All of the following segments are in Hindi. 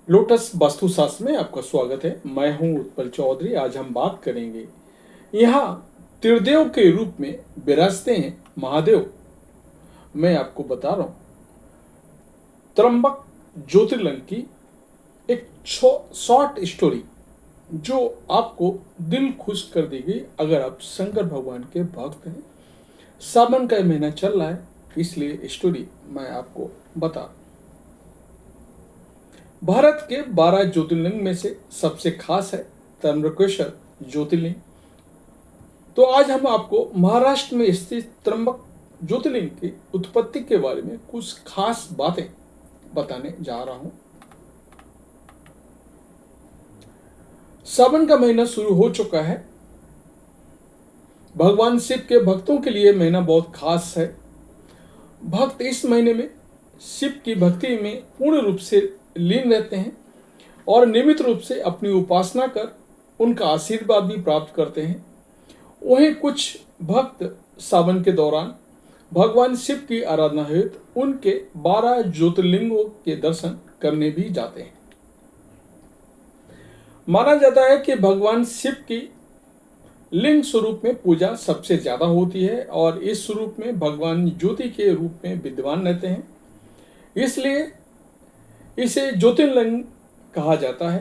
लोटस वास्तुशास्त्र में आपका स्वागत है। मैं हूं उत्पल चौधरी। आज हम बात करेंगे यहाँ त्रिदेव के रूप में विराजते हैं महादेव। मैं आपको बता रहा हूं त्र्यंबक ज्योतिर्लिंग की एक शॉर्ट स्टोरी जो आपको दिल खुश कर देगी अगर आप शंकर भगवान के भक्त हैं। सावन का महीना चल रहा है, इसलिए स्टोरी मैं आपको बता। भारत के 12 ज्योतिर्लिंग में से सबसे खास है त्र्यंबकेश्वर ज्योतिर्लिंग। तो आज हम आपको महाराष्ट्र में स्थित त्र्यंबक ज्योतिर्लिंग की उत्पत्ति के बारे में कुछ खास बातें बताने जा रहा हूं। सावन का महीना शुरू हो चुका है। भगवान शिव के भक्तों के लिए महीना बहुत खास है। भक्त इस महीने में शिव की भक्ति में पूर्ण रूप से लीन रहते हैं और नियमित रूप से अपनी उपासना कर उनका आशीर्वाद भी प्राप्त करते हैं। वहीं कुछ भक्त सावन के दौरान भगवान शिव की आराधना हेतु उनके 12 ज्योतिर्लिंगों के दर्शन करने भी जाते हैं। माना जाता है कि भगवान शिव की लिंग स्वरूप में पूजा सबसे ज्यादा होती है और इस स्वरूप में भगवान ज्योति के रूप में विद्यमान रहते हैं, इसलिए इसे ज्योतिर्लिंग कहा जाता है।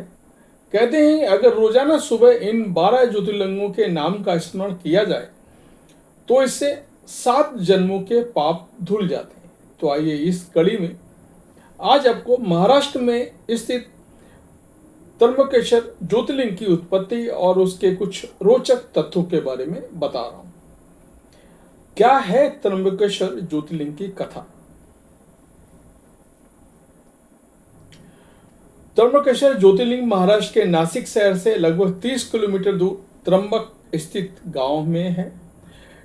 कहते हैं अगर रोजाना सुबह इन 12 ज्योतिर्लिंगों के नाम का स्मरण किया जाए तो इससे 7 जन्मों के पाप धुल जाते हैं। तो आइए इस कड़ी में आज आपको महाराष्ट्र में स्थित त्र्यंबकेश्वर ज्योतिर्लिंग की उत्पत्ति और उसके कुछ रोचक तथ्यों के बारे में बता रहा हूं। क्या है त्र्यंबकेश्वर ज्योतिर्लिंग की कथा? त्र्यंबकेश्वर ज्योतिर्लिंग महाराष्ट्र के नासिक शहर से लगभग 30 किलोमीटर दूर त्र्यंबक स्थित गांव में है।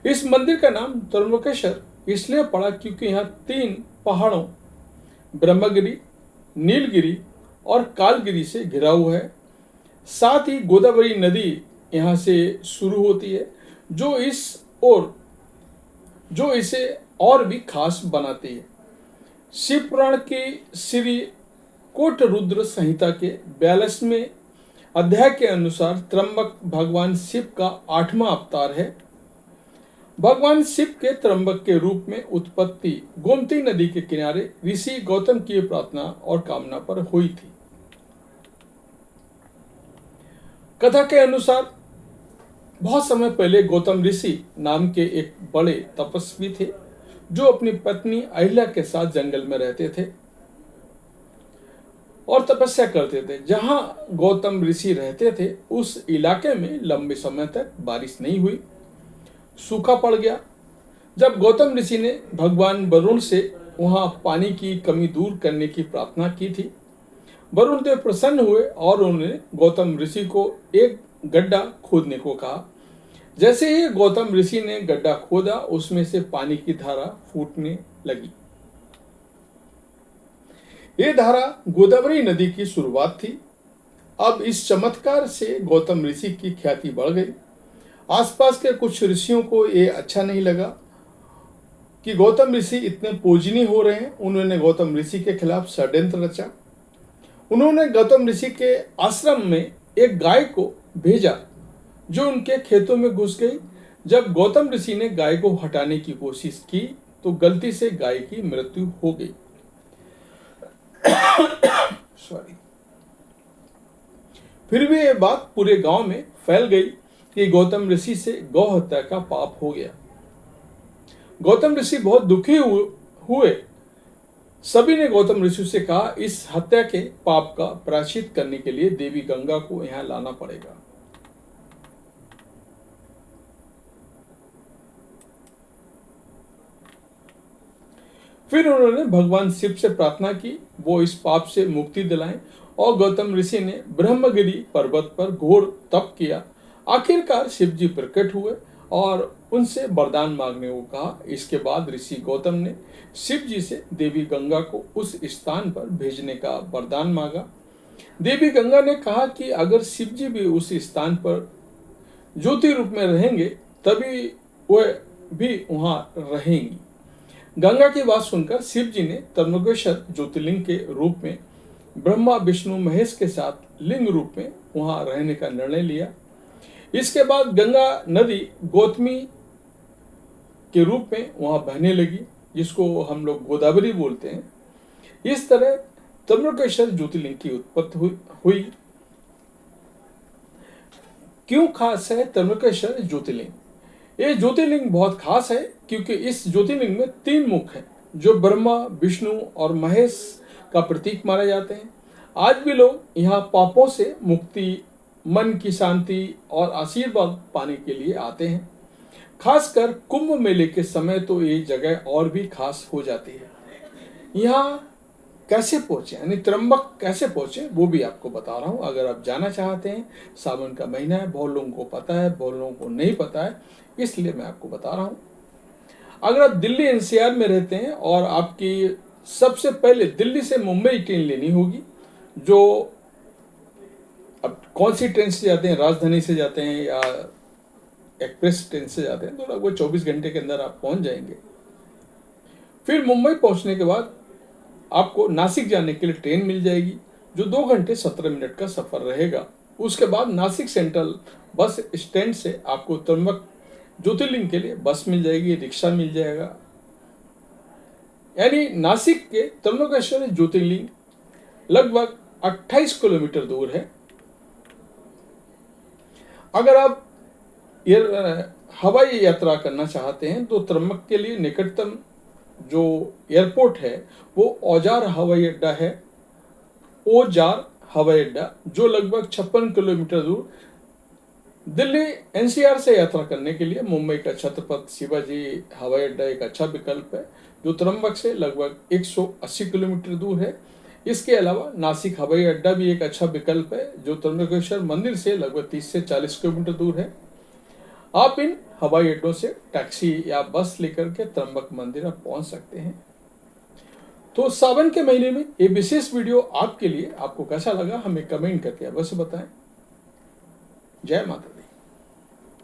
इस मंदिर का नाम त्र्यंबकेश्वर इसलिए पड़ा क्योंकि यहाँ 3 पहाड़ों ब्रह्मगिरी, नीलगिरी और कालगिरी से घिरा हुआ है। साथ ही गोदावरी नदी यहाँ से शुरू होती है जो इसे और भी खास बनाती है। शिव पुराण की श्री कोट रुद्र संहिता के 42वें अध्याय के अनुसार त्र्यंबक भगवान शिव का 8वां अवतार है। भगवान शिव के त्र्यंबक के रूप में उत्पत्ति गोमती नदी के किनारे ऋषि गौतम की प्रार्थना और कामना पर हुई थी। कथा के अनुसार बहुत समय पहले गौतम ऋषि नाम के एक बड़े तपस्वी थे जो अपनी पत्नी अहिल्या के साथ जंगल में रहते थे और तपस्या करते थे। जहां गौतम ऋषि रहते थे उस इलाके में लंबे समय तक बारिश नहीं हुई, सूखा पड़ गया। जब गौतम ऋषि ने भगवान वरुण से वहां पानी की कमी दूर करने की प्रार्थना की थी, वरुण देव प्रसन्न हुए और उन्होंने गौतम ऋषि को एक गड्ढा खोदने को कहा। जैसे ही गौतम ऋषि ने गड्ढा खोदा उसमें से पानी की धारा फूटने लगी। ये धारा गोदावरी नदी की शुरुआत थी। अब इस चमत्कार से गौतम ऋषि की ख्याति बढ़ गई। आसपास के कुछ ऋषियों को ये अच्छा नहीं लगा कि गौतम ऋषि इतने पूजनीय हो रहे हैं। उन्होंने गौतम ऋषि के खिलाफ षड्यंत्र रचा। उन्होंने गौतम ऋषि के आश्रम में एक गाय को भेजा जो उनके खेतों में घुस गई। जब गौतम ऋषि ने गाय को हटाने की कोशिश की तो गलती से गाय की मृत्यु हो गई। सॉरी। फिर भी यह बात पूरे गांव में फैल गई कि गौतम ऋषि से गौ हत्या का पाप हो गया। गौतम ऋषि बहुत दुखी हुए। सभी ने गौतम ऋषि से कहा इस हत्या के पाप का प्रायश्चित करने के लिए देवी गंगा को यहां लाना पड़ेगा। फिर उन्होंने भगवान शिव से प्रार्थना की वो इस पाप से मुक्ति दिलाएं और गौतम ऋषि ने ब्रह्मगिरी पर्वत पर घोर तप किया। आखिरकार शिव जी प्रकट हुए और उनसे वरदान मांगने को कहा। इसके बाद ऋषि गौतम ने शिव जी से देवी गंगा को उस स्थान पर भेजने का वरदान मांगा। देवी गंगा ने कहा कि अगर शिव जी भी उस स्थान पर ज्योति रूप में रहेंगे तभी वह भी वहां रहेंगी। गंगा की बात सुनकर शिव जी ने त्र्यंबकेश्वर ज्योतिर्लिंग के रूप में ब्रह्मा विष्णु महेश के साथ लिंग रूप में वहां रहने का निर्णय लिया। इसके बाद गंगा नदी गौतमी के रूप में वहां बहने लगी, जिसको हम लोग गोदावरी बोलते हैं। इस तरह त्र्यंबकेश्वर ज्योतिर्लिंग की उत्पत्ति हुई। क्यों खास है त्र्यंबकेश्वर ज्योतिर्लिंग? ये ज्योतिर्लिंग बहुत खास है क्योंकि इस ज्योतिर्लिंग में 3 मुख हैं जो ब्रह्मा विष्णु और महेश का प्रतीक माने जाते हैं। आज भी लोग यहाँ पापों से मुक्ति, मन की शांति और आशीर्वाद पाने के लिए आते हैं। खासकर कुंभ मेले के समय तो ये जगह और भी खास हो जाती है। यहाँ कैसे पहुंचे, यानी त्र्यंबक कैसे पहुंचे, वो भी आपको बता रहा हूँ। अगर आप जाना चाहते हैं, सावन का महीना है, बहुत लोगों को पता है, बहुत लोगों को नहीं पता है, इसलिए मैं आपको बता रहा हूँ। अगर आप दिल्ली एनसीआर में रहते हैं और आपकी सबसे पहले दिल्ली से मुंबई ट्रेन लेनी होगी, जो अब कौन सी ट्रेन से जाते हैं, राजधानी से जाते हैं या एक्सप्रेस ट्रेन से जाते हैं, तो लगभग 24 घंटे के अंदर आप पहुंच जाएंगे। फिर मुंबई पहुंचने के बाद आपको नासिक जाने के लिए ट्रेन मिल जाएगी, जो 2 घंटे 17 मिनट का सफर रहेगा। उसके बाद नासिक सेंट्रल बस स्टैंड से आपको त्र्यंबक ज्योतिर्लिंग के लिए बस मिल जाएगी, रिक्शा मिल जाएगा। यानी नासिक के त्र्यंबकेश्वर ज्योतिर्लिंग लगभग 28 किलोमीटर दूर है। अगर आप हवाई यात्रा करना चाहते हैं तो त्र्यंबक के लिए निकटतम जो एयरपोर्ट है वो औजार हवाई अड्डा है, ओजार हवाई अड्डा, जो लगभग 56 किलोमीटर दूर। दिल्ली एनसीआर से यात्रा करने के लिए मुंबई का छत्रपति शिवाजी हवाई अड्डा एक अच्छा विकल्प है, जो त्र्यंबक से लगभग 180 किलोमीटर दूर है। इसके अलावा नासिक हवाई अड्डा भी एक अच्छा विकल्प है, जो त्र्यंबकेश्वर मंदिर से लगभग 30 से 40 किलोमीटर दूर है। आप इन हवाई अड्डों से टैक्सी या बस लेकर के त्र्यंबक मंदिर आप पहुंच सकते हैं। तो सावन के महीने में ये विशेष वीडियो आपके लिए, आपको कैसा लगा हमें कमेंट करके अवश्य बताएं। जय माता दी।